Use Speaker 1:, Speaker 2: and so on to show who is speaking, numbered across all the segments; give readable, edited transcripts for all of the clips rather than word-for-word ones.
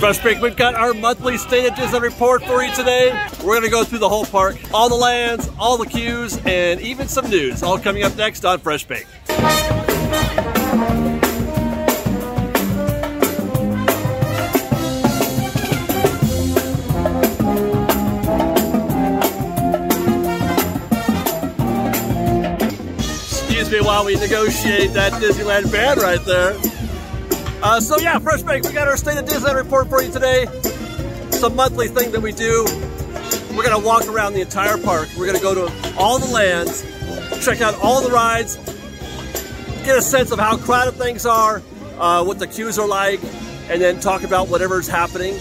Speaker 1: Fresh Break, we've got our monthly State of Disneyland report for you today. We're going to go through the whole park, all the lands, all the queues, and even some news, all coming up next on Fresh Bake. Excuse me while we negotiate that Disneyland ban right there. So yeah, Fresh Bake, we got our State of Disneyland report for you today. It's a monthly thing that we do. We're gonna walk around the entire park. We're gonna go to all the lands, check out all the rides, get a sense of how crowded things are, what the queues are like, and then talk about whatever's happening,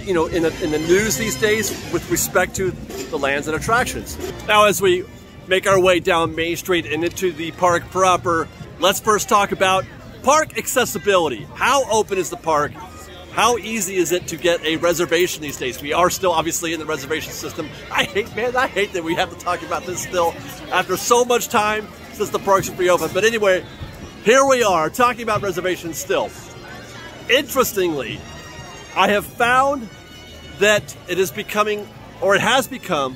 Speaker 1: you know, in the news these days with respect to the lands and attractions. Now, as we make our way down Main Street and into the park proper, let's first talk about park accessibility. How open is the park? How easy is it to get a reservation these days? We are still obviously in the reservation system. I hate that we have to talk about this still after so much time since the parks are reopened. But anyway, here we are talking about reservations still. Interestingly, I have found that it is becoming, or it has become,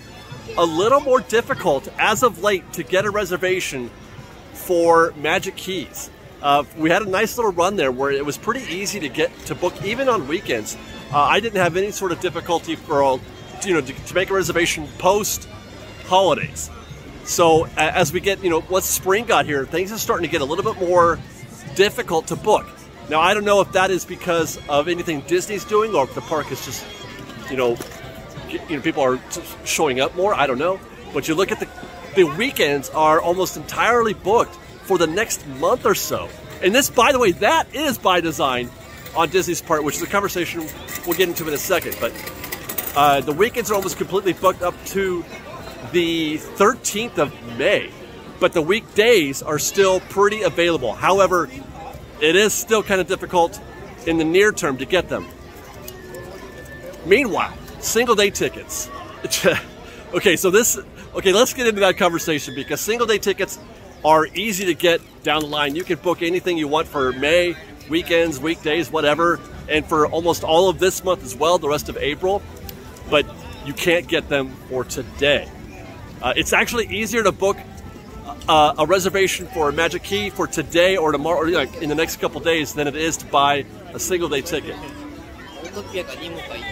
Speaker 1: a little more difficult as of late to get a reservation for Magic Keys. We had a nice little run there where it was pretty easy to book even on weekends. I didn't have any sort of difficulty for to make a reservation post holidays. So as we get, once spring got here, things are starting to get a little bit more difficult to book. Now, I don't know if that is because of anything Disney's doing or if the park is just, people are showing up more. I don't know. But you look at the weekends are almost entirely booked for the next month or so. And this, by the way, that is by design on Disney's part, which is a conversation we'll get into in a second. But the weekends are almost completely booked up to the 13th of May. But the weekdays are still pretty available. However, it is still kind of difficult in the near term to get them. Meanwhile, single day tickets. Okay, let's get into that conversation because single day tickets are easy to get down the line. You can book anything you want for May, weekends, weekdays, whatever, and for almost all of this month as well, the rest of April, but you can't get them for today. It's actually easier to book a reservation for a Magic Key for today or tomorrow, or in the next couple days, than it is to buy a single day ticket.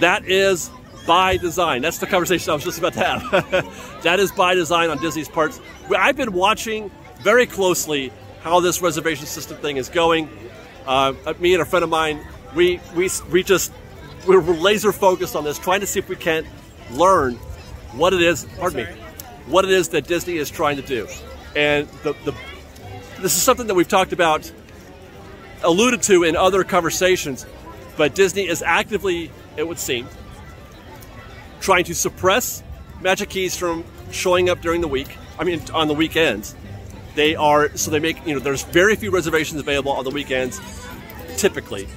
Speaker 1: That is by design. That's the conversation I was just about to have. That is by design on Disney's parts. I've been watching very closely how this reservation system thing is going. Me and a friend of mine, we're laser focused on this, trying to see if we can't learn what it is. What it is that Disney is trying to do. And this is something that we've talked about, alluded to in other conversations, but Disney is actively, it would seem, trying to suppress Magic Keys from showing up during the week. I mean, on the weekends. They make, there's very few reservations available on the weekends, typically.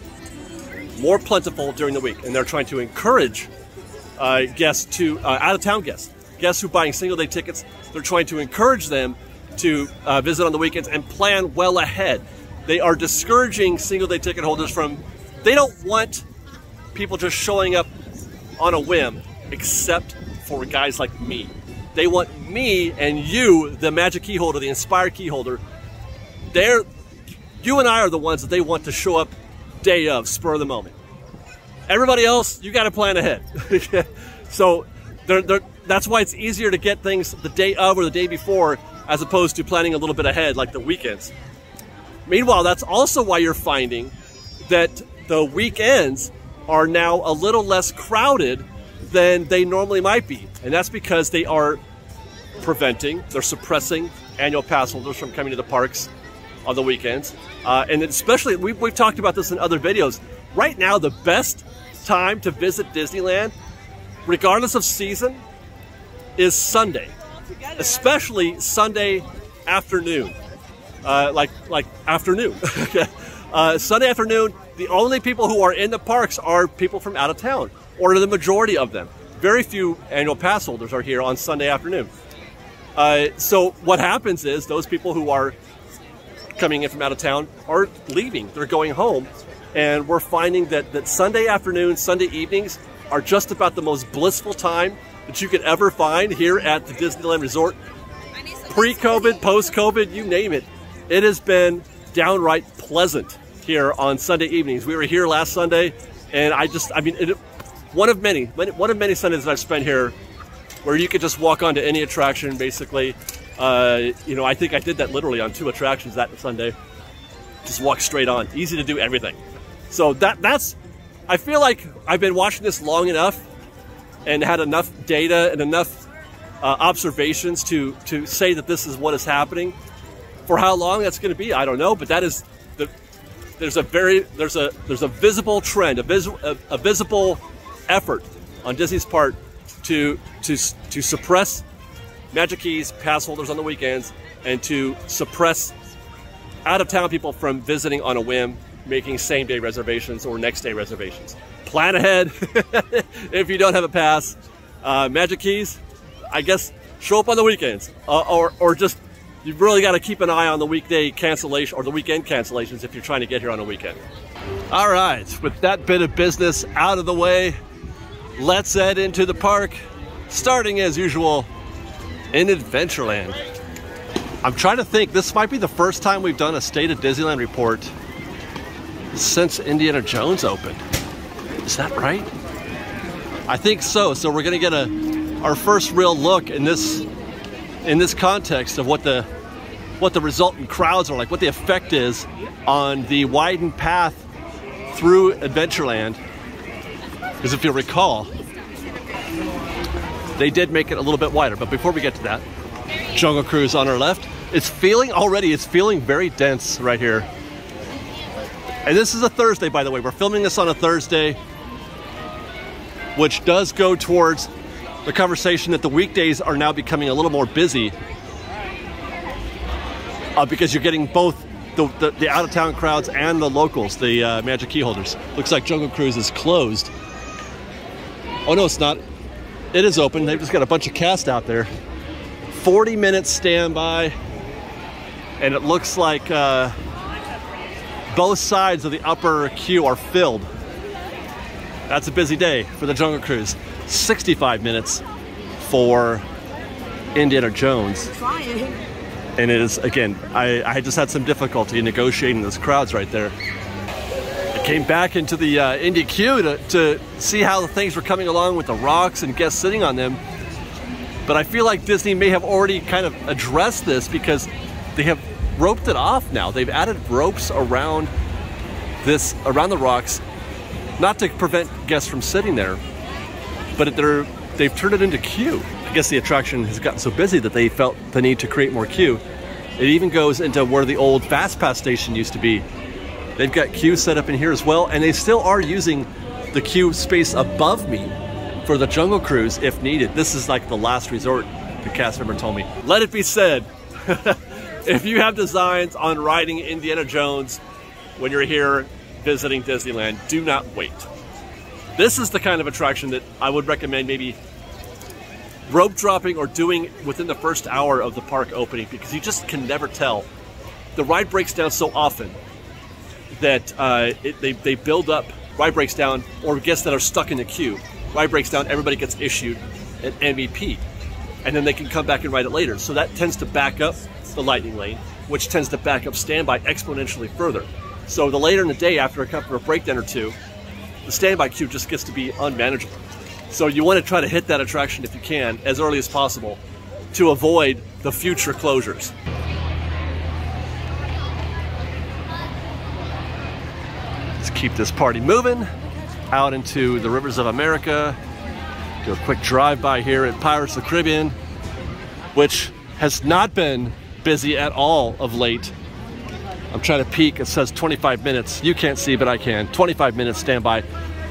Speaker 1: More plentiful during the week. And they're trying to encourage guests to, out-of-town guests who are buying single-day tickets, they're trying to encourage them to visit on the weekends and plan well ahead. They are discouraging single-day ticket holders from, they don't want people just showing up on a whim, except for guys like me. They want me and you, the Magic Key holder, the Inspired Key holder. You and I are the ones that they want to show up day of, spur of the moment. Everybody else, you got to plan ahead. So that's why it's easier to get things the day of or the day before, as opposed to planning a little bit ahead, like the weekends. Meanwhile, that's also why you're finding that the weekends are now a little less crowded than they normally might be. And that's because they are they're suppressing annual pass holders from coming to the parks on the weekends. And especially, we've talked about this in other videos. Right now, the best time to visit Disneyland, regardless of season, is Sunday. Especially Sunday afternoon. Like afternoon. Sunday afternoon, the only people who are in the parks are people from out of town, or the majority of them. Very few annual pass holders are here on Sunday afternoon. So what happens is those people who are coming in from out of town are leaving. They're going home. And we're finding that Sunday afternoons, Sunday evenings are just about the most blissful time that you could ever find here at the Disneyland Resort. Pre-COVID, post-COVID, you name it. It has been downright pleasant here on Sunday evenings. We were here last Sunday, and one of many Sundays that I've spent here where you could just walk onto any attraction, basically. You know, I think I did that literally on 2 attractions that Sunday. Just walk straight on. Easy to do everything. So that's, I feel like I've been watching this long enough and had enough data and enough observations to say that this is what is happening. For how long that's going to be, I don't know, but that is there's a visible trend, a visible effort on Disney's part to suppress Magic Keys pass holders on the weekends and to suppress out-of-town people from visiting on a whim, making same-day reservations or next-day reservations. Plan ahead if you don't have a pass. Magic Keys, I guess, show up on the weekends, or just, you've really got to keep an eye on the weekday cancellation or the weekend cancellations if you're trying to get here on a weekend. All right, with that bit of business out of the way, let's head into the park, starting as usual in Adventureland. I'm trying to think, this might be the first time we've done a State of Disneyland report since Indiana Jones opened. Is that right? I think so. So we're gonna get our first real look in this context of what the resultant crowds are like, what the effect is on the widened path through Adventureland. Because if you recall, they did make it a little bit wider. But before we get to that, Jungle Cruise on our left. It's feeling very dense right here. And this is a Thursday, by the way. We're filming this on a Thursday, which does go towards the conversation that the weekdays are now becoming a little more busy because you're getting both the out-of-town crowds and the locals, the Magic Key holders. Looks like Jungle Cruise is closed. Oh no, it's not. It is open. They've just got a bunch of cast out there. 40-minute standby, and it looks like both sides of the upper queue are filled. That's a busy day for the Jungle Cruise. 65 minutes for Indiana Jones. And it is, again, I just had some difficulty in negotiating those crowds right there. I came back into the Indy queue to see how the things were coming along with the rocks and guests sitting on them. But I feel like Disney may have already kind of addressed this because they have roped it off now. They've added ropes around the rocks, not to prevent guests from sitting there, but they've turned it into queue. I guess the attraction has gotten so busy that they felt the need to create more queue. It even goes into where the old Fast Pass station used to be. They've got queue set up in here as well, and they still are using the queue space above me for the Jungle Cruise if needed. This is like the last resort, the cast member told me. Let it be said, if you have designs on riding Indiana Jones when you're here visiting Disneyland, do not wait. This is the kind of attraction that I would recommend maybe rope dropping or doing within the first hour of the park opening, because you just can never tell. The ride breaks down so often that they build up. Ride breaks down, or guests that are stuck in the queue. Ride breaks down, everybody gets issued an MVP, and then they can come back and ride it later. So that tends to back up the Lightning Lane, which tends to back up standby exponentially further. So the later in the day, after a breakdown or two, the standby queue just gets to be unmanageable. So you want to try to hit that attraction if you can, as early as possible, to avoid the future closures. Let's keep this party moving out into the rivers of America. Do a quick drive-by here at Pirates of the Caribbean, which has not been busy at all of late. I'm trying to peek. It says 25 minutes. You can't see, but I can. 25 minutes standby.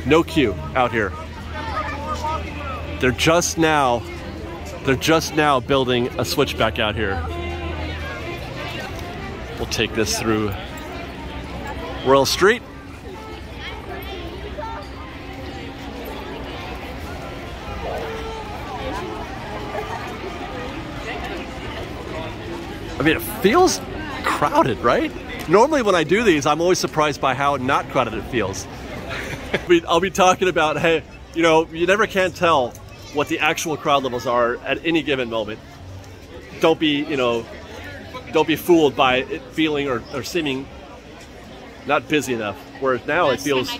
Speaker 1: No queue out here. They're just now building a switchback out here. We'll take this through Royal Street. I mean, it feels crowded, right? Normally when I do these, I'm always surprised by how not crowded it feels. I'll be talking about, hey, you know, you never can tell what the actual crowd levels are at any given moment. Don't be, you know, don't be fooled by it feeling or seeming not busy enough. Whereas now it feels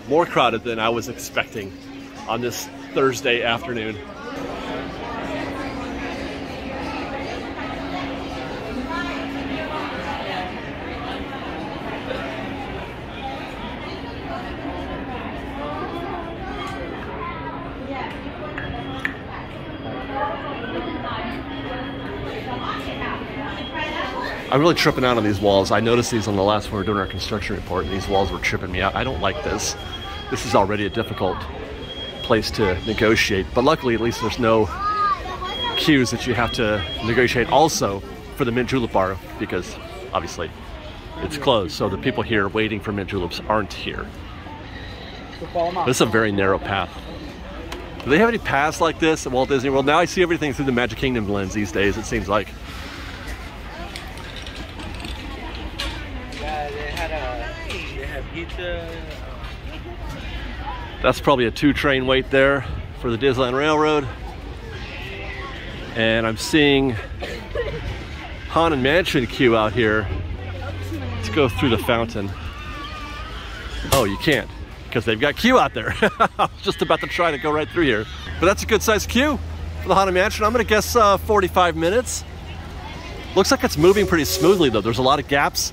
Speaker 1: more crowded than I was expecting on this Thursday afternoon. I'm really tripping out on these walls. I noticed these on the last one we were doing our construction report, and these walls were tripping me out. I don't like this. This is already a difficult place to negotiate, but luckily at least there's no queues that you have to negotiate also for the mint julep bar, because obviously it's closed, so the people here waiting for mint juleps aren't here. This is a very narrow path. Do they have any paths like this at Walt Disney World? Now I see everything through the Magic Kingdom lens these days, it seems like. That's probably a 2-train wait there for the Disneyland Railroad. And I'm seeing Haunted Mansion queue out here. Let's go through the fountain. Oh, you can't, because they've got queue out there. I was just about to try to go right through here. But that's a good sized queue for the Haunted Mansion. I'm gonna guess 45 minutes. Looks like it's moving pretty smoothly though. There's a lot of gaps.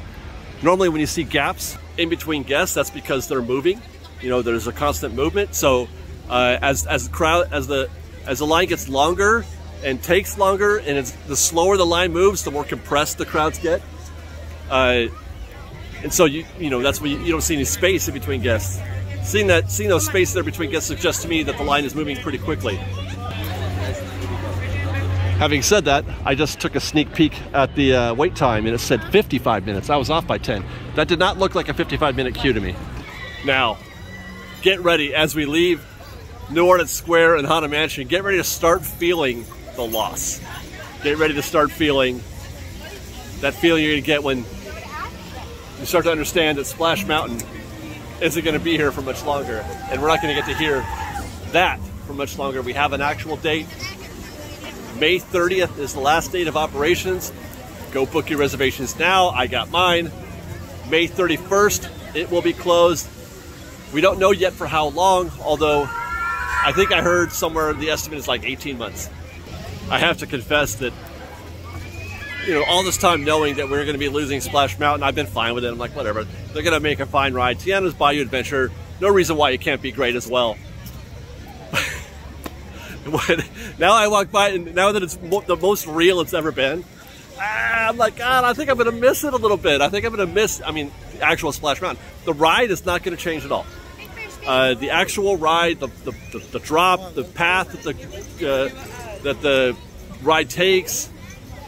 Speaker 1: Normally when you see gaps in between guests, that's because they're moving. You know, there's a constant movement. So as the line gets longer and takes longer, and the slower the line moves, the more compressed the crowds get. And so you know that's when you don't see any space in between guests. Seeing those spaces there between guests suggests to me that the line is moving pretty quickly. Having said that, I just took a sneak peek at the wait time, and it said 55 minutes. I was off by 10. That did not look like a 55-minute queue to me. Now, get ready as we leave New Orleans Square and Haunted Mansion. Get ready to start feeling the loss. Get ready to start feeling that feeling you're gonna get when you start to understand that Splash Mountain isn't gonna be here for much longer, and we're not gonna get to hear that for much longer. We have an actual date. May 30th is the last date of operations. Go book your reservations now. I got mine. May 31st, it will be closed. We don't know yet for how long, although I think I heard somewhere the estimate is like 18 months. I have to confess that, you know, all this time knowing that we're going to be losing Splash Mountain, I've been fine with it. I'm like, whatever. They're going to make a fine ride. Tiana's Bayou Adventure, no reason why it can't be great as well. Now I walk by, and now that it's the most real it's ever been, I'm like, God, I think I'm going to miss it a little bit. I think I'm going to miss, I mean, the actual Splash Mountain. The ride is not going to change at all. The actual ride, the drop, the path that the ride takes,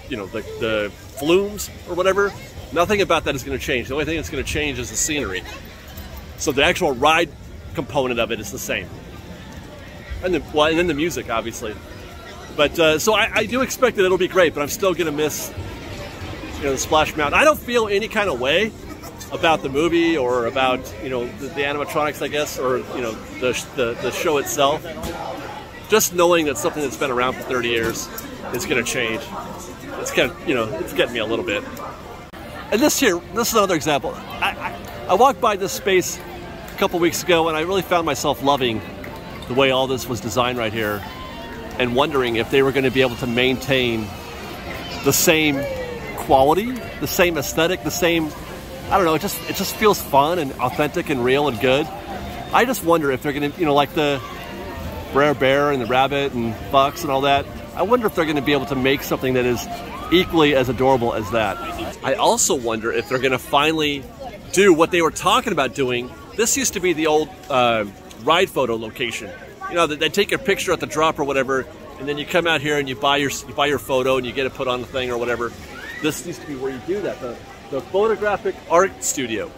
Speaker 1: you know, the flumes or whatever, nothing about that is going to change. The only thing that's going to change is the scenery. So the actual ride component of it is the same. And then the music, obviously. But so I do expect that it'll be great, but I'm still gonna miss, you know, the Splash Mountain. I don't feel any kind of way about the movie or about, you know, the animatronics, I guess, or, you know, the show itself. Just knowing that something that's been around for 30 years is gonna change. It's kind of, you know, it's getting me a little bit. And this is another example. I walked by this space a couple weeks ago, and I really found myself loving the way all this was designed right here, and wondering if they were going to be able to maintain the same quality, the same aesthetic, the same, I don't know, it just feels fun and authentic and real and good. I just wonder if they're going to, you know, like the Brer Bear and the rabbit and Fox and all that, I wonder if they're going to be able to make something that is equally as adorable as that. I also wonder if they're going to finally do what they were talking about doing. This used to be the old ride photo location. You know, they take a picture at the drop or whatever, and then you come out here and you buy your photo and you get it put on the thing or whatever. This used to be where you do that, the photographic art studio.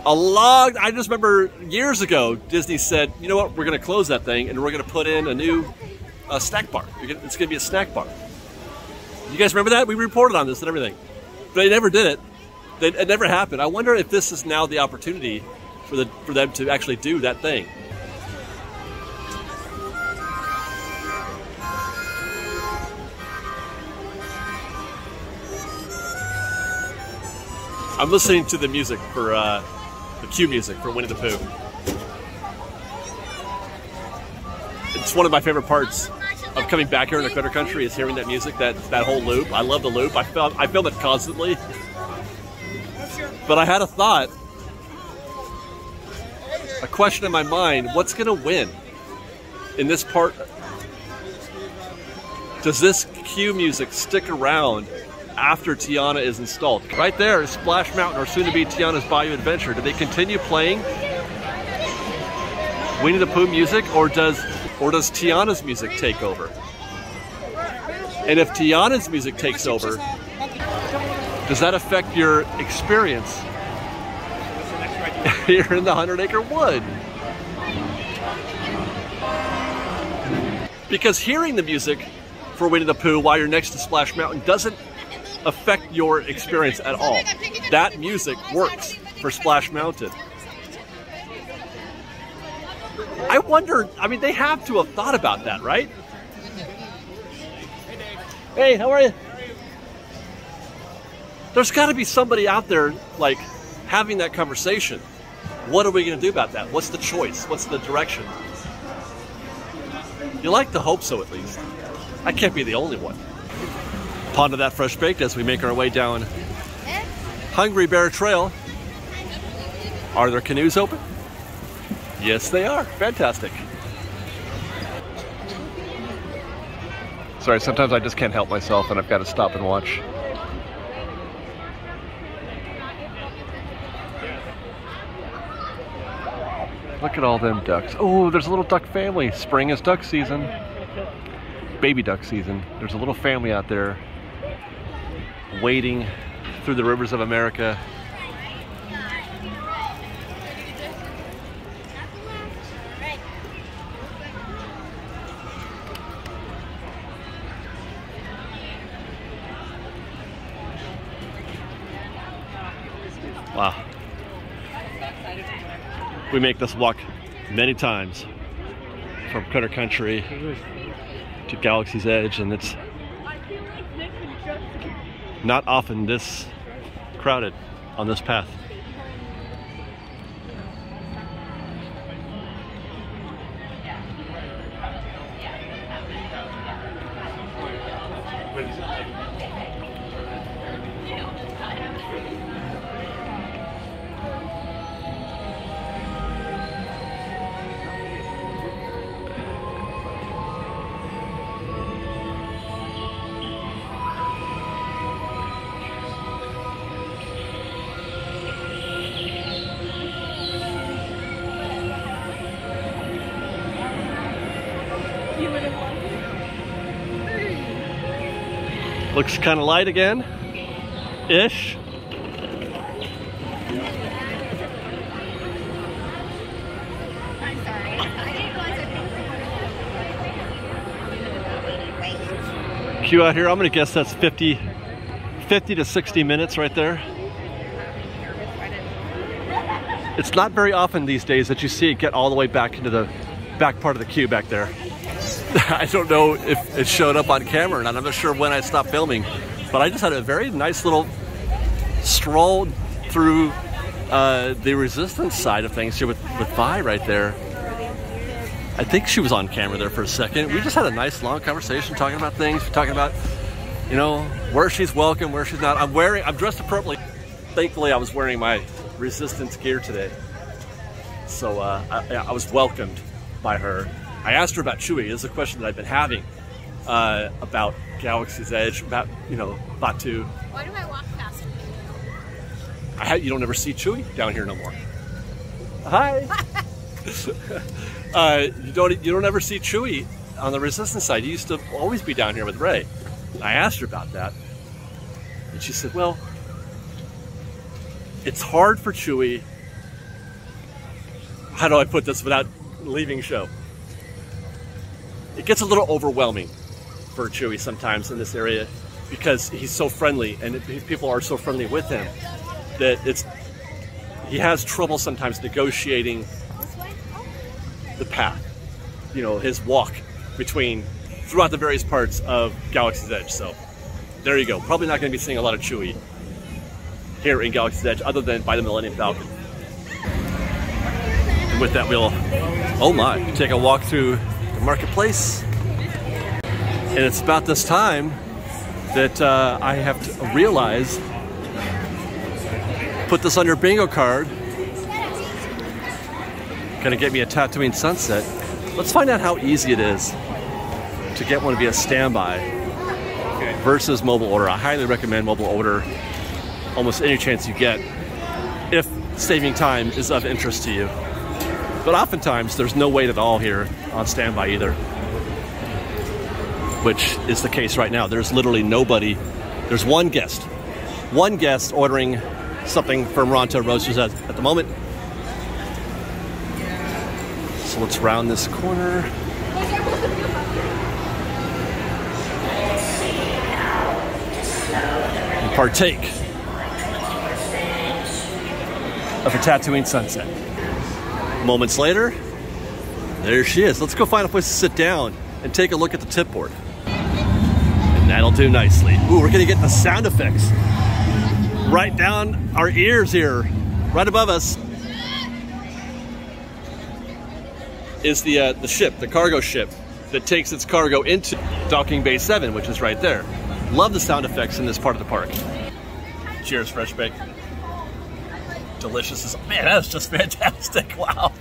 Speaker 1: I just remember years ago, Disney said, you know what, we're going to close that thing and we're going to put in a new snack bar. It's going to be a snack bar. You guys remember that? We reported on this and everything. But they never did it. It never happened. I wonder if this is now the opportunity for them to actually do that thing. I'm listening to the music for the cue music for Winnie the Pooh. It's one of my favorite parts of coming back here in the Critter Country is hearing that music, that whole loop. I love the loop. I film it constantly. But I had a thought, a question in my mind: what's going to win in this part? Does this cue music stick around after Tiana is installed? Right there is Splash Mountain, or soon to be Tiana's Bayou Adventure. Do they continue playing Winnie the Pooh music, or does Tiana's music take over? And if Tiana's music takes over, does that affect your experience here in the 100-acre wood? Because hearing the music for Winnie the Pooh while you're next to Splash Mountain doesn't affect your experience at all. That music works for Splash Mountain. I wonder, I mean, they have to have thought about that, right? Hey, how are you? There's got to be somebody out there, like, having that conversation. What are we going to do about that? What's the choice? What's the direction? You like to hope so, at least. I can't be the only one. Pond of that fresh baked as we make our way down Hungry Bear Trail. Are there canoes open? Yes, they are. Fantastic. Sorry, sometimes I just can't help myself and I've got to stop and watch. Look at all them ducks. Oh, there's a little duck family. Spring is duck season. Baby duck season. There's a little family out there wading through the rivers of America. Wow. We make this walk many times from Critter Country to Galaxy's Edge, and it's not often this crowded on this path. Looks kind of light again, ish. Queue out here, I'm gonna guess that's 50 to 60 minutes right there. It's not very often these days that you see it get all the way back into the back part of the queue back there. I don't know if it showed up on camera or not. I'm not sure when I stopped filming, but I just had a very nice little stroll through the resistance side of things here with Vi right there. I think she was on camera there for a second. We just had a nice long conversation talking about things, talking about, you know, where she's welcome, where she's not. I'm dressed appropriately. Thankfully, I was wearing my resistance gear today, so I was welcomed by her. I asked her about Chewie. This is a question that I've been having about Galaxy's Edge, about, you know, Batu.
Speaker 2: Why do I walk past
Speaker 1: you don't ever see Chewie down here no more. Hi. You don't ever see Chewie on the resistance side. You used to always be down here with Ray. I asked her about that, and she said, well, it's hard for Chewie. How do I put this without leaving show? It gets a little overwhelming for Chewie sometimes in this area because he's so friendly and people are so friendly with him. that he has trouble sometimes negotiating the path, you know, his walk throughout the various parts of Galaxy's Edge. So there you go. Probably not going to be seeing a lot of Chewie here in Galaxy's Edge other than by the Millennium Falcon. And with that, we'll, oh my, take a walk through the marketplace. And it's about this time that I have to realize, put this on your bingo card. Gonna get me a Tatooine Sunset. Let's find out how easy it is to get one via standby versus mobile order. I highly recommend mobile order almost any chance you get if saving time is of interest to you. But oftentimes there's no wait at all here on standby either, which is the case right now. There's literally nobody. There's one guest ordering something from Ronto Roasters at the moment. So let's round this corner. And partake of a Tatooine Sunset. Moments later, there she is. Let's go find a place to sit down and take a look at the tip board. And that'll do nicely. Ooh, we're gonna get the sound effects right down our ears here. Right above us is the ship, the cargo ship that takes its cargo into Docking Bay 7, which is right there. Love the sound effects in this part of the park. Cheers, Fresh Bake. Delicious. Man, that is just fantastic. Wow.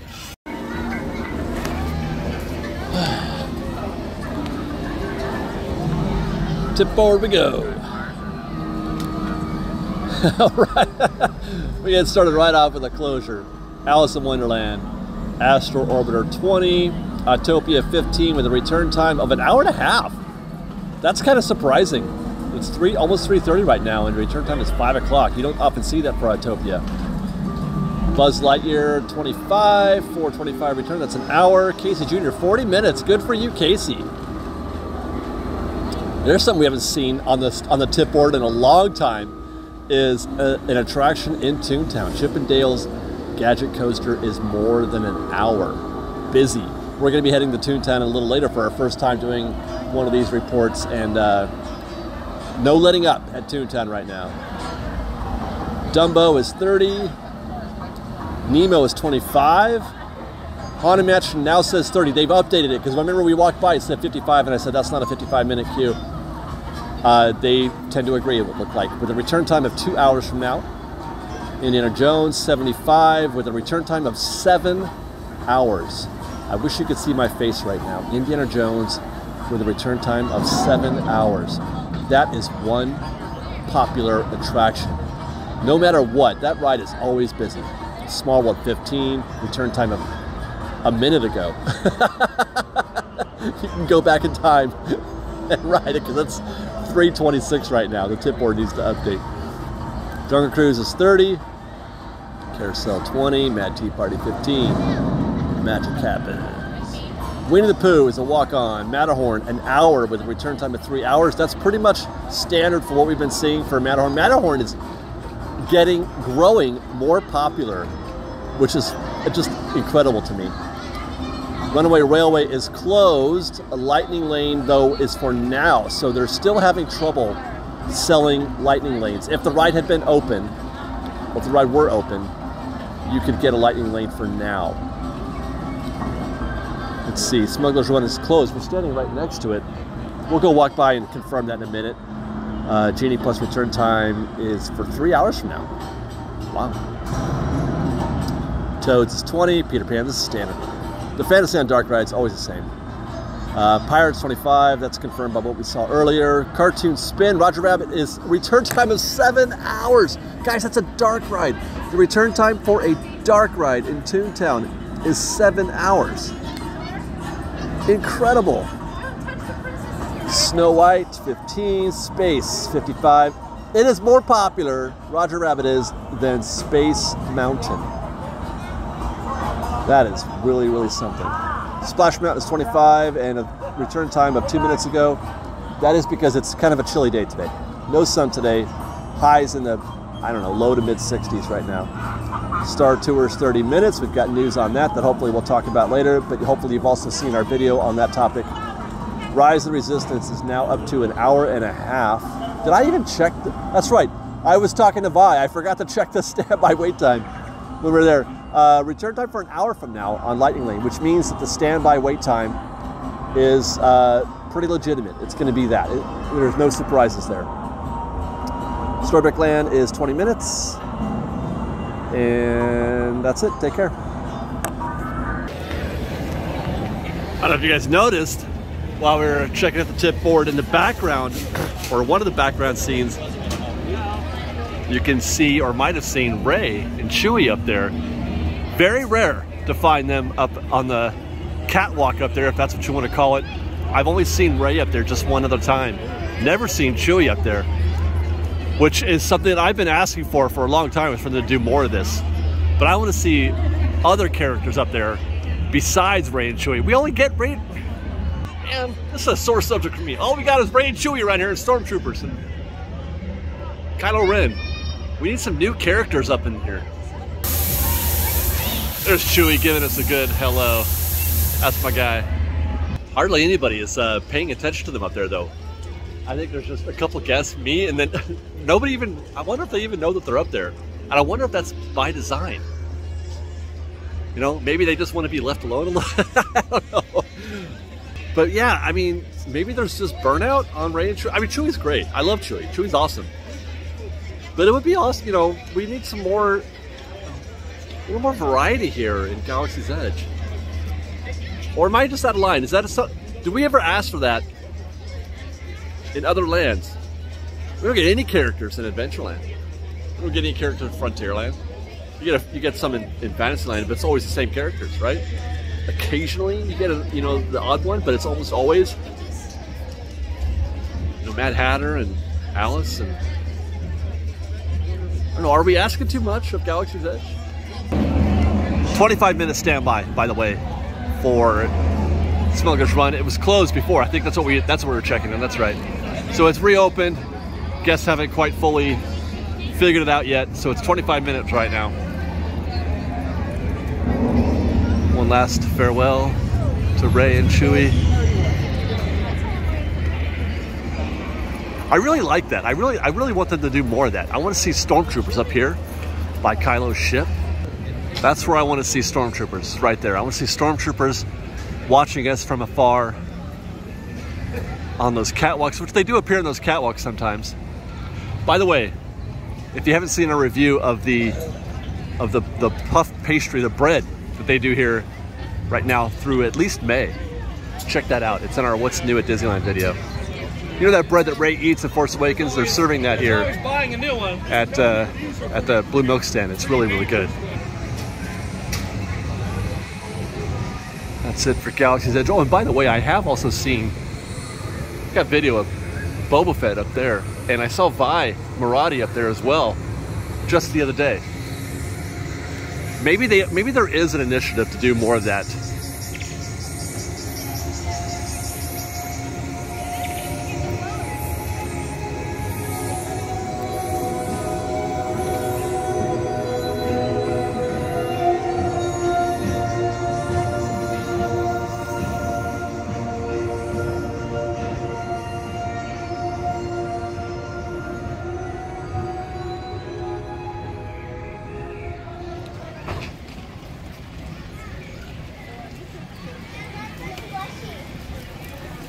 Speaker 1: Tip forward we go. All right. We get started right off with a closure. Alice in Wonderland, Astro Orbiter 20, Autopia 15 with a return time of 1.5 hours. That's kind of surprising. It's almost 3:30 right now, and return time is 5 o'clock. You don't often see that for Autopia. Buzz Lightyear 25, 4:25 return. That's 1 hour. Casey Jr. 40 minutes. Good for you, Casey. There's something we haven't seen on the tip board in a long time. Is an attraction in ToonTown. Chip and Dale's Gadget Coaster is more than 1 hour. Busy. We're going to be heading to ToonTown a little later for our first time doing one of these reports, and no letting up at ToonTown right now. Dumbo is 30. Nemo is 25. Haunted Mansion now says 30. They've updated it because remember we walked by, it said 55, and I said that's not a 55-minute queue. They tend to agree, it would look like, with a return time of 2 hours from now. Indiana Jones 75 with a return time of 7 hours. I wish you could see my face right now. Indiana Jones with a return time of 7 hours. That is one popular attraction. No matter what, that ride is always busy. Small World 15, return time of a minute ago. You can go back in time and ride it because it's 3:26 right now. The tip board needs to update. Jungle Cruise is 30. Carousel 20. Mad Tea Party 15. Magic Cabin. Winnie the Pooh is a walk-on. Matterhorn, 1 hour with a return time of 3 hours. That's pretty much standard for what we've been seeing for Matterhorn. Matterhorn is growing more popular, which is just incredible to me. Runaway Railway is closed. A Lightning Lane, though, is for now, so they're still having trouble selling Lightning Lanes. If the ride had been open, or if the ride were open, you could get a Lightning Lane for now. Let's see, Smuggler's Run is closed. We're standing right next to it. We'll go walk by and confirm that in a minute. Genie Plus return time is for 3 hours from now. Wow. Toads is 20. Peter Pan, this is standard. The Fantasyland Dark Ride is always the same. Pirates 25, that's confirmed by what we saw earlier. Cartoon Spin, Roger Rabbit is return time of 7 hours. Guys, that's a dark ride. The return time for a dark ride in ToonTown is 7 hours. Incredible. Snow White 15, Space 55. It is more popular, Roger Rabbit is, than Space Mountain. That is really, really something. Splash Mountain is 25 and a return time of 2 minutes ago. That is because it's kind of a chilly day today. No sun today. Highs in the I don't know, low to mid 60s right now. Star Tour's 30 minutes. We've got news on that hopefully we'll talk about later, but hopefully you've also seen our video on that topic. Rise of the Resistance is now up to an hour and a half. Did I even check? That's right. I was talking to Vi. I forgot to check the standby wait time when we were there. Return time for an hour from now on Lightning Lane, which means that the standby wait time is pretty legitimate. It's going to be that. There's no surprises there. Storybook Land is 20 minutes. And that's it. Take care. I don't know if you guys noticed, while we were checking out the tip board in the background, or one of the background scenes, you can see, or might have seen, Ray and Chewie up there. Very rare to find them up on the catwalk up there, if that's what you want to call it. I've only seen Ray up there just one other time. Never seen Chewie up there, which is something that I've been asking for a long time, is for them to do more of this. But I want to see other characters up there besides Ray and Chewie. We only get Ray. Man, this is a sore subject for me. All we got is Ray and Chewie around here, and Stormtroopers and Kylo Ren. We need some new characters up in here. There's Chewie giving us a good hello. That's my guy. Hardly anybody is paying attention to them up there, though. I think there's just a couple guests, me, and then nobody even, I wonder if they even know that they're up there. And I wonder if that's by design. You know, maybe they just want to be left alone a little. I don't know. But yeah, I mean, maybe there's just burnout on Ray and Chewie. I mean, Chewie's great. I love Chewie. Chewie's awesome. But it would be awesome, you know, we need some more, a little more variety here in Galaxy's Edge. Or am I just out of line? Is that do we ever ask for that in other lands? We don't get any characters in Adventureland. We don't get any characters in Frontierland. You get some in Fantasyland, but it's always the same characters, right? Occasionally you get the odd one, but it's almost always, you know, Mad Hatter and Alice. And I don't know, are we asking too much of Galaxy's Edge? 25-minute standby, by the way, for Smuggler's Run. It was closed before. I think that's what we were checking on. That's right. So it's reopened. Guests haven't quite fully figured it out yet. So it's 25 minutes right now. One last farewell to Ray and Chewie. I really like that. I really want them to do more of that. I want to see Stormtroopers up here by Kylo's ship. That's where I want to see Stormtroopers, right there. I want to see Stormtroopers watching us from afar on those catwalks, which they do appear in those catwalks sometimes. By the way, if you haven't seen a review of the puff pastry, the bread that they do here right now through at least May, check that out. It's in our What's New at Disneyland video. You know that bread that Ray eats at Force Awakens? They're serving that here
Speaker 2: buying a new one
Speaker 1: at the Blue Milk stand. It's really, really good. That's it for Galaxy's Edge. Oh, and by the way, I have also seen, got video of Boba Fett up there, and I saw Vi Marati up there as well, just the other day. Maybe there is an initiative to do more of that.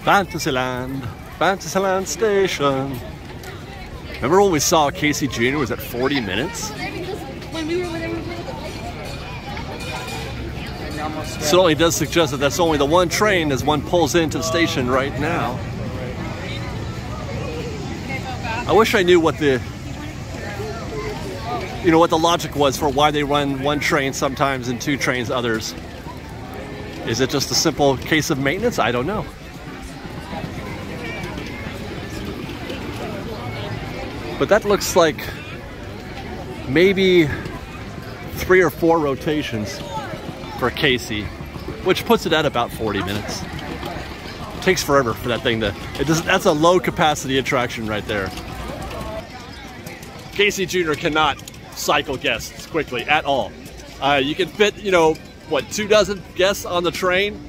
Speaker 1: Fantasyland Station. Remember when we saw Casey Jr. was at 40 minutes? Certainly does suggest that that's only the one train as one pulls into the station right now. I wish I knew what the logic was for why they run one train sometimes and two trains others. Is it just a simple case of maintenance? I don't know. But that looks like maybe 3 or 4 rotations for Casey, which puts it at about 40 minutes. It takes forever for that thing to, that's a low capacity attraction right there. Casey Jr. cannot cycle guests quickly at all. You can fit, you know, what, 2 dozen guests on the train,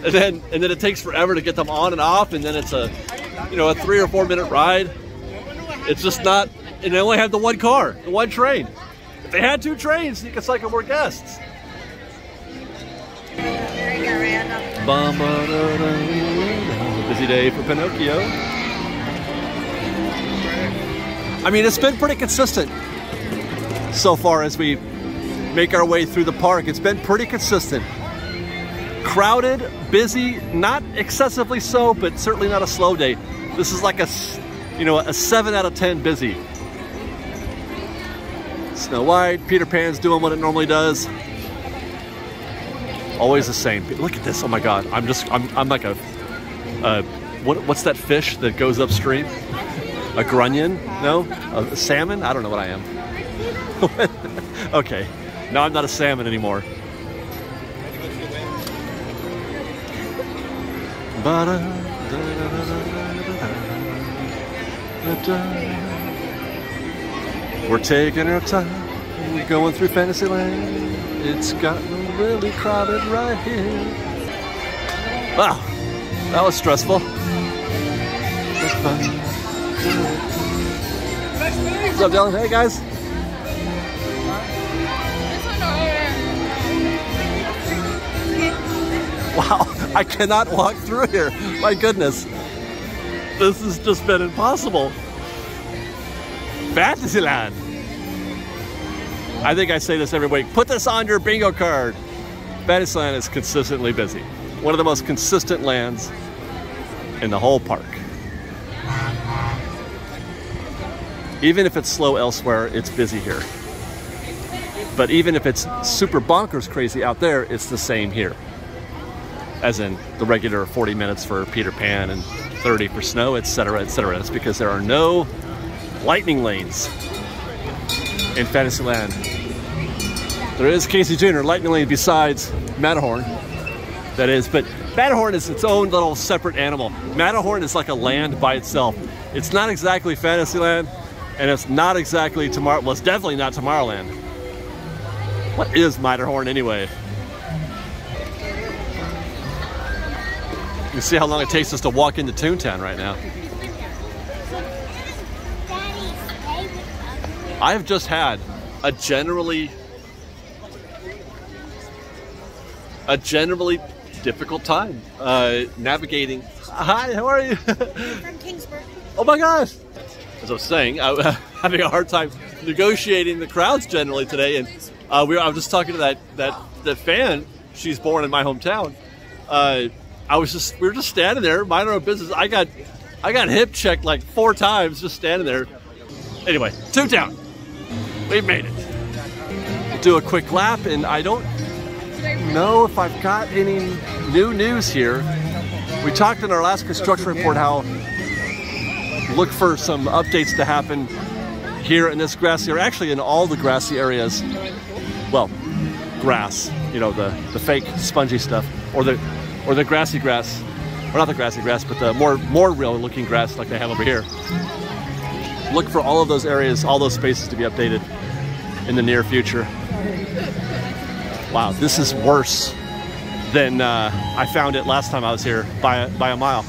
Speaker 1: and then it takes forever to get them on and off, and then it's a, you know, a 3 or 4 minute ride. It's just not, and they only have the one car, the one train. If they had 2 trains, you could cycle more guests. Busy day for Pinocchio. I mean, it's been pretty consistent so far as we make our way through the park. It's been pretty consistent. Crowded, busy, not excessively so, but certainly not a slow day. This is like a, you know, a 7 out of 10 busy. Snow White, Peter Pan's doing what it normally does. Always the same. Look at this, oh my God. I'm like a, what's that fish that goes upstream? A grunion? No? A salmon? I don't know what I am. Okay, now I'm not a salmon anymore. We're taking our time, going through Fantasyland. It's gotten really crowded right here. Wow, that was stressful. What's up, Dylan? Hey, guys. Wow, I cannot walk through here. My goodness. This has just been impossible. Fantasyland. I think I say this every week. Put this on your bingo card. Fantasyland is consistently busy. One of the most consistent lands in the whole park. Even if it's slow elsewhere, it's busy here. But even if it's super bonkers crazy out there, it's the same here. As in the regular 40 minutes for Peter Pan and 30 for Snow, etc., etc. It's because there are no lightning lanes in Fantasyland. There is Casey Jr. lightning lane besides Matterhorn. That is, but Matterhorn is its own little separate animal. Matterhorn is like a land by itself. It's not exactly Fantasyland, and it's not exactly Tomorrow. Well, it's definitely not Tomorrowland. What is Matterhorn anyway? You can see how long it takes us to walk into ToonTown right now. I have just had a generally difficult time navigating. Hi, how are you?
Speaker 2: From Kingsburg.
Speaker 1: Oh my gosh! As I was saying, I'm having a hard time negotiating the crowds generally today, and I was just talking to that fan. She's born in my hometown. We were just standing there, minding our business. I got hip checked like 4 times just standing there. Anyway, ToonTown. We've made it. We'll do a quick lap, and I don't know if I've got any new news here. We talked in our last construction report how look for some updates to happen here in this grassy area, actually in all the grassy areas. Well, grass, you know, the fake spongy stuff, or the grassy grass, or not the grassy grass, but the more real looking grass like they have over here. Look for all of those areas, all those spaces to be updated in the near future. Wow, this is worse than I found it last time I was here by a mile.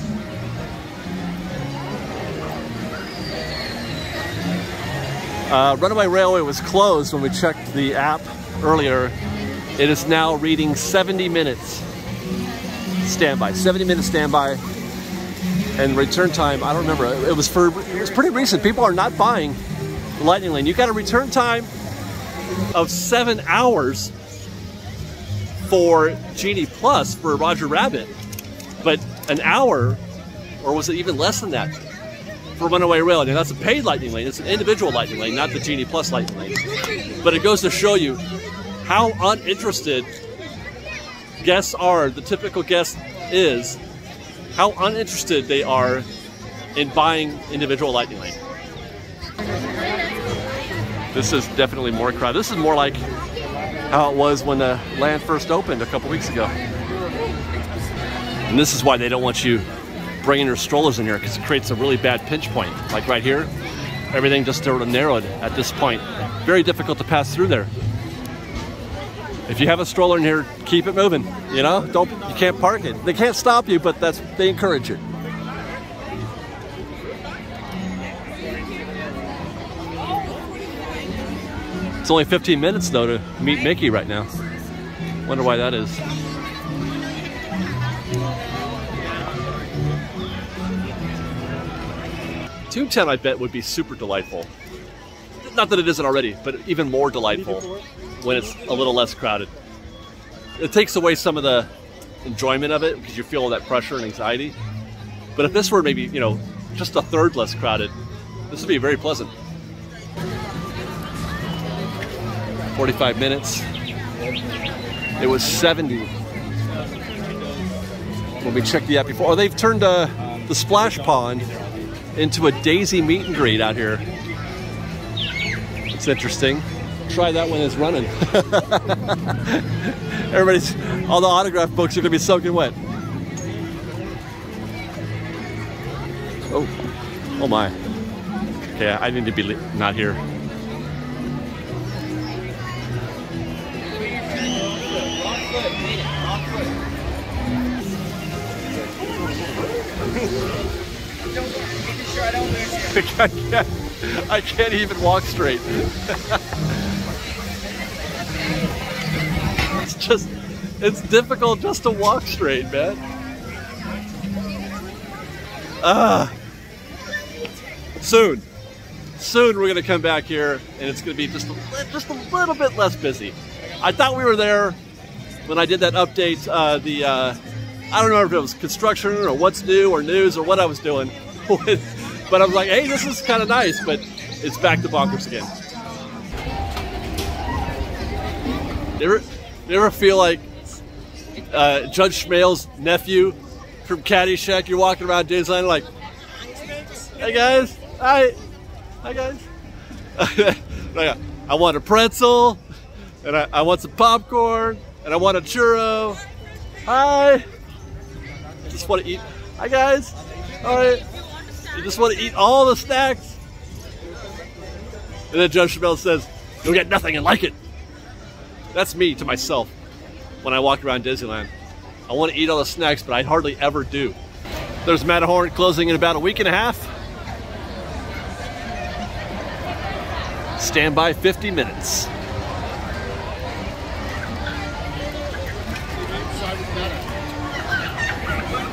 Speaker 1: Runaway Railway was closed when we checked the app earlier. It is now reading 70 minutes standby, 70 minutes standby, and return time, I don't remember. It was pretty recent. People are not buying the Lightning Lane. You got a return time of 7 hours for Genie Plus for Roger Rabbit, but an hour, or was it even less than that, for Runaway Rail? And that's a paid Lightning Lane. It's an individual Lightning Lane, not the Genie Plus Lightning Lane. But it goes to show you how uninterested guests are, the typical guest is, how uninterested they are in buying individual Lightning Lane. This is definitely more crowded. This is more like how it was when the land first opened a couple weeks ago. And this is why they don't want you bringing your strollers in here, because it creates a really bad pinch point. Like right here, everything just sort of narrowed at this point. Very difficult to pass through there. If you have a stroller in here, keep it moving. You know, you can't park it. They can't stop you, but they encourage it. It's only 15 minutes though to meet Mickey right now. Wonder why that is. ToonTown, I bet, would be super delightful. Not that it isn't already, but even more delightful when it's a little less crowded. It takes away some of the enjoyment of it because you feel all that pressure and anxiety. But if this were maybe, you know, just a third less crowded, this would be very pleasant. 45 minutes. It was 70 when we checked the app before. Oh, they've turned the splash pond into a daisy meet and greet out here. It's interesting. Try that when it's running. All the autograph books are gonna be soaking wet. Oh my. Okay, I need to be not here. I can't even walk straight. It's difficult just to walk straight, man. Soon we're gonna come back here and it's gonna be just a little bit less busy. I thought we were there when I did that update, I don't remember if it was construction or what's new or news or what I was doing. But I was like, hey, this is kind of nice, but it's back to bonkers again. You ever feel like Judge Schmale's nephew from Caddyshack? You're walking around Disneyland like, hey guys, hi guys. I want a pretzel, and I want some popcorn, and I want a churro. Hi. Just want to eat. Hi guys. All right. You just want to eat all the snacks. And then Judge Schmale says, you'll get nothing and like it. That's me to myself when I walk around Disneyland. I want to eat all the snacks, but I hardly ever do. There's Matterhorn closing in about a week and a half. Stand by 50 minutes.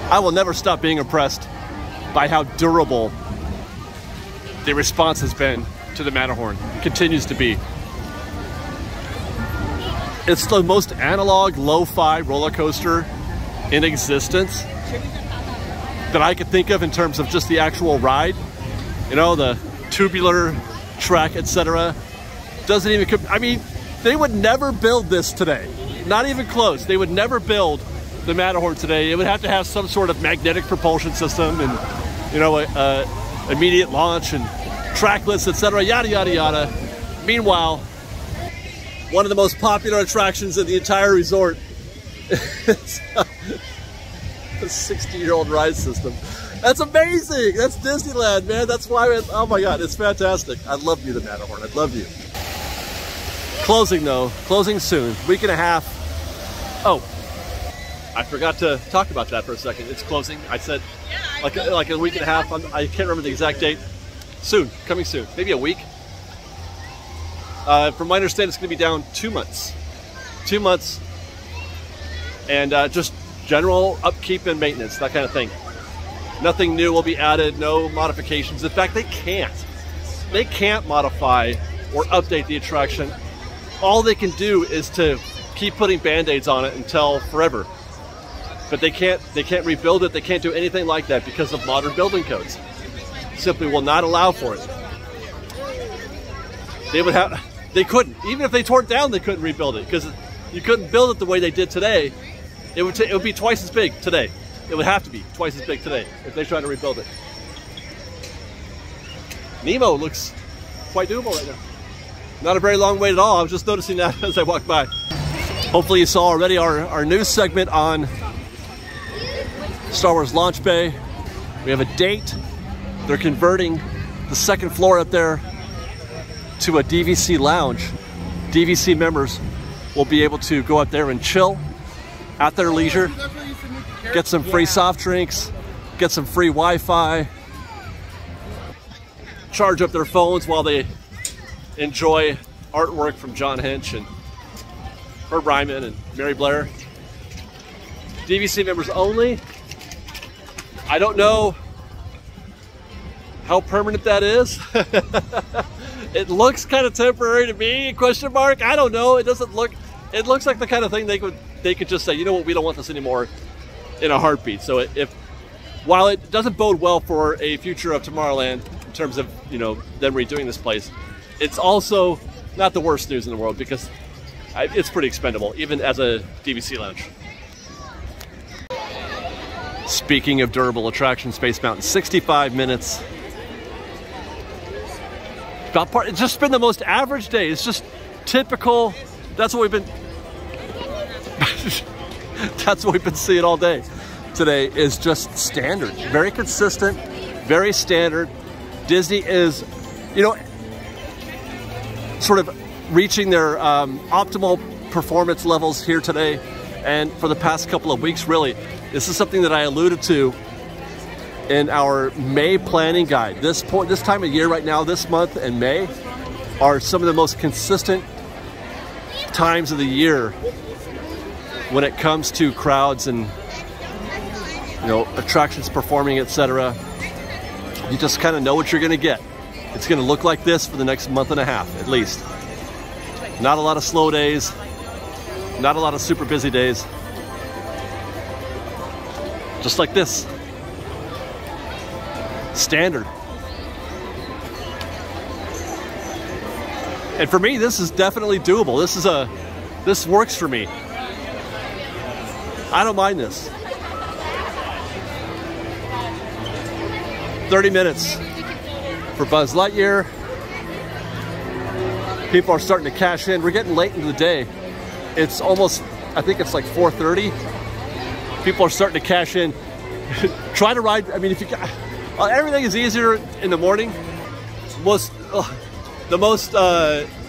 Speaker 1: I will never stop being impressed by how durable the response has been to the Matterhorn. It continues to be. It's the most analog, lo-fi roller coaster in existence that I could think of in terms of just the actual ride. You know, the tubular track, etc. Doesn't even, I mean, they would never build this today. Not even close. They would never build the Matterhorn today. It would have to have some sort of magnetic propulsion system and, you know, immediate launch and trackless, etc. Yada, yada, yada. Meanwhile, one of the most popular attractions in the entire resort is a 60-year-old ride system. That's amazing. That's Disneyland, man. That's why, oh my God, it's fantastic. I love you, the Matterhorn. I love you. Closing though, closing soon, week and a half. Oh, I forgot to talk about that for a second. It's closing. I said like a week and a half. I can't remember the exact date. Soon, coming soon, maybe a week. From my understanding, it's going to be down 2 months. 2 months, and just general upkeep and maintenance, that kind of thing. Nothing new will be added, no modifications. In fact, they can't. They can't modify or update the attraction. All they can do is to keep putting Band-Aids on it until forever. But they can't rebuild it. They can't do anything like that because of modern building codes. Simply will not allow for it. They couldn't. Even if they tore it down, they couldn't rebuild it because you couldn't build it the way they did today. It would be twice as big today. It would have to be twice as big today if they tried to rebuild it. Nemo looks quite doable right now. Not a very long wait at all. I was just noticing that as I walked by. Hopefully you saw already our news segment on Star Wars Launch Bay. We have a date. They're converting the second floor up there to a DVC lounge. DVC members will be able to go up there and chill at their leisure, get some free soft drinks, get some free Wi-Fi, charge up their phones while they enjoy artwork from John Hench and Herb Ryman and Mary Blair. DVC members only. I don't know how permanent that is. It looks kind of temporary to me, question mark. I don't know. It doesn't look, it looks like the kind of thing they could just say, you know what, we don't want this anymore in a heartbeat. So while it doesn't bode well for a future of Tomorrowland in terms of, you know, them redoing this place, it's also not the worst news in the world because it's pretty expendable, even as a DVC lounge. Speaking of durable attraction, Space Mountain, 65 minutes. It's just been the most average day. It's just typical. That's what we've been. That's what we've been seeing all day. Today is just standard, very consistent, very standard. Disney is, you know, sort of reaching their optimal performance levels here today, and for the past couple of weeks, really. This is something that I alluded to in our May planning guide. This time of year right now, this month and May, are some of the most consistent times of the year when it comes to crowds and, you know, attractions performing, etc. You just kind of know what you're going to get. It's going to look like this for the next month and a half, at least. Not a lot of slow days, not a lot of super busy days. Just like this. Standard. And for me, this is definitely doable. This works for me. I don't mind this. 30 minutes for Buzz Lightyear. People are starting to cash in. We're getting late into the day. It's almost, I think it's like 4:30. People are starting to cash in. Try to ride, I mean, if you got, everything is easier in the morning. The most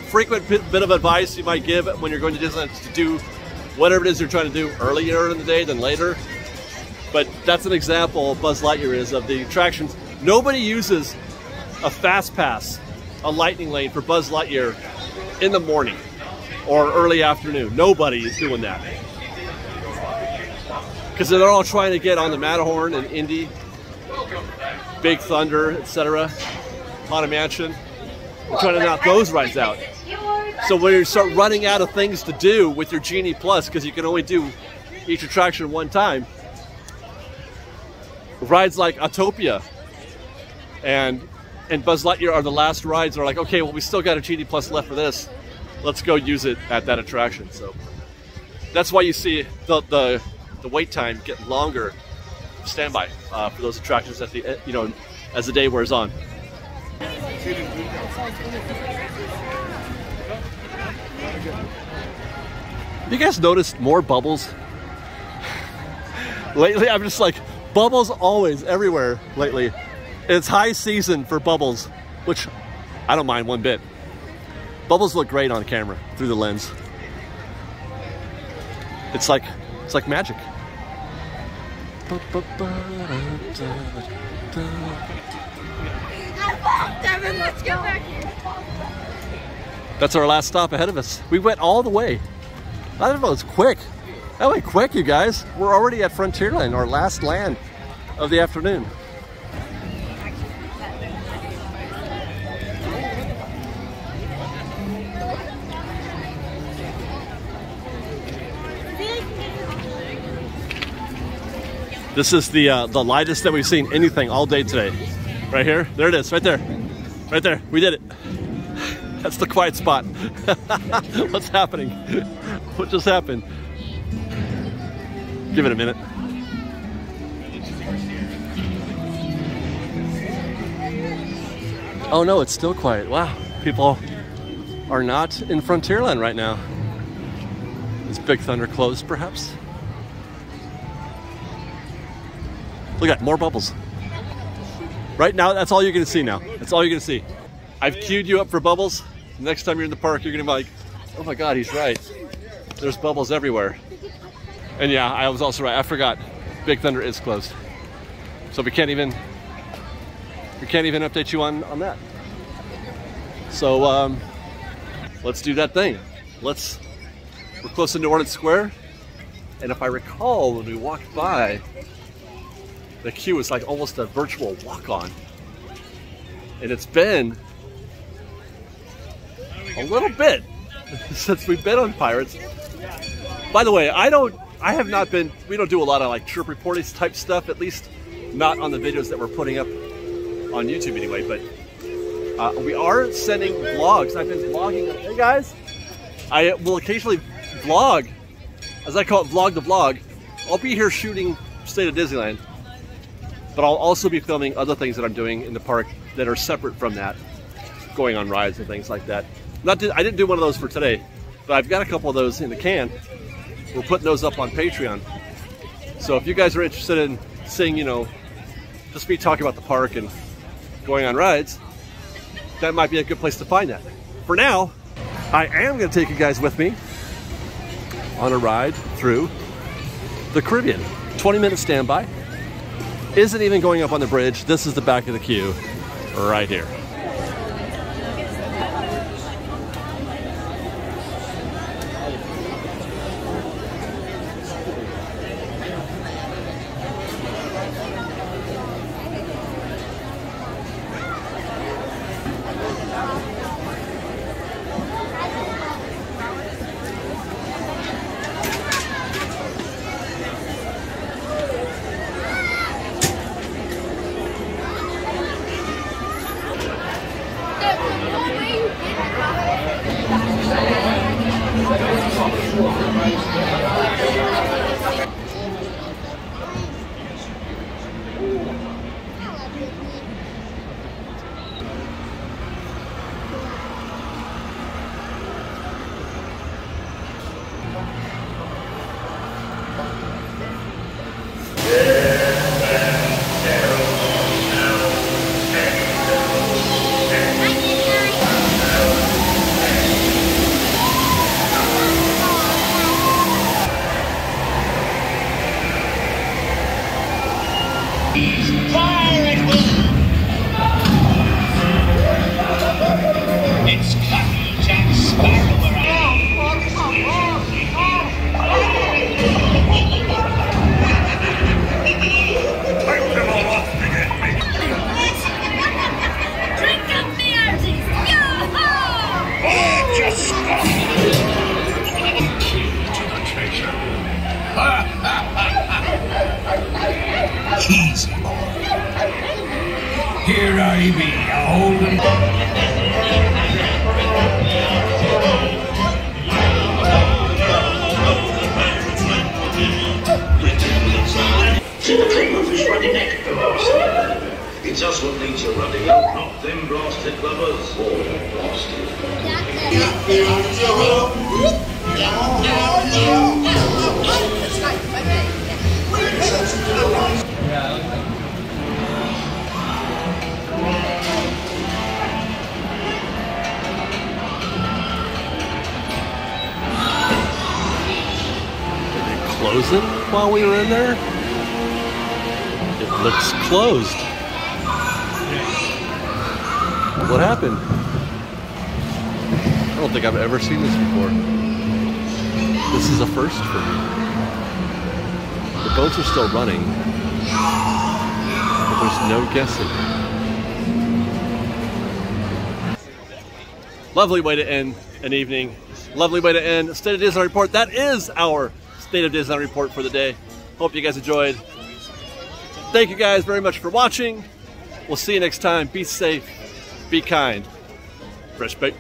Speaker 1: frequent bit of advice you might give when you're going to Disneyland is to do whatever it is you're trying to do earlier in the day than later. But that's an example, Buzz Lightyear is, of the attractions. Nobody uses a fast pass, a lightning lane for Buzz Lightyear in the morning or early afternoon. Nobody is doing that. Because they're all trying to get on the Matterhorn and Indy, Big Thunder, etc. Haunted Mansion. We're trying to knock those rides out. So when you start running out of things to do with your Genie Plus, because you can only do each attraction one time, rides like Autopia and Buzz Lightyear are the last rides that are like, okay, well, we still got a Genie Plus left for this. Let's go use it at that attraction. So that's why you see the wait time get longer standby for those attractions at the, you know, as the day wears on. You guys noticed more bubbles? Lately, I'm just like, bubbles always everywhere lately. It's high season for bubbles, which I don't mind one bit. Bubbles look great on camera through the lens. It's like magic.
Speaker 2: Devin, let's get back here.
Speaker 1: That's our last stop ahead of us. We went all the way. I don't know, it's quick. That went quick, you guys. We're already at Frontierland, our last land of the afternoon. This is the lightest that we've seen anything all day today. Right here, there it is, right there. Right there, we did it. That's the quiet spot. What's happening? What just happened? Give it a minute. Oh no, it's still quiet. Wow, people are not in Frontierland right now. Is Big Thunder closed, perhaps? Look at more bubbles. Right now, that's all you're gonna see now. That's all you're gonna see. I've queued you up for bubbles. Next time you're in the park, you're gonna be like, oh my God, he's right. There's bubbles everywhere. And yeah, I was also right. I forgot. Big Thunder is closed. So we can't even update you on that. So let's do that thing. We're close to New Orleans Square. And if I recall, when we walked by, the queue was like almost a virtual walk-on. And it's been a little bit since we've been on Pirates. By the way, we don't do a lot of like trip reporting type stuff, at least not on the videos that we're putting up on YouTube anyway, but we are sending vlogs. I've been vlogging. Hey guys, I will occasionally vlog, as I call it, vlog the vlog. I'll be here shooting State of Disneyland, but I'll also be filming other things that I'm doing in the park that are separate from that, going on rides and things like that. I didn't do one of those for today, but I've got a couple of those in the can. We're putting those up on Patreon. So if you guys are interested in seeing, you know, just me talking about the park and going on rides, that might be a good place to find that. For now, I am going to take you guys with me on a ride through the Caribbean. 20-minute standby. Isn't even going up on the bridge. This is the back of the queue right here.
Speaker 3: Easy, boy. Here I be, holding.
Speaker 4: See the cream of his ruddy neck, the Morrison. It's us what needs a ruddy, not them blasted lovers. Oh, blasted.
Speaker 1: Closing while we were in there? It looks closed. What happened? I don't think I've ever seen this before. This is a first for me. The boats are still running, but there's no guessing. Lovely way to end an evening. Lovely way to end State of Disneyland Report. That is our State of Disneyland Report for the day. Hope you guys enjoyed. Thank you guys very much for watching. We'll see you next time. Be safe. Be kind. Fresh bait.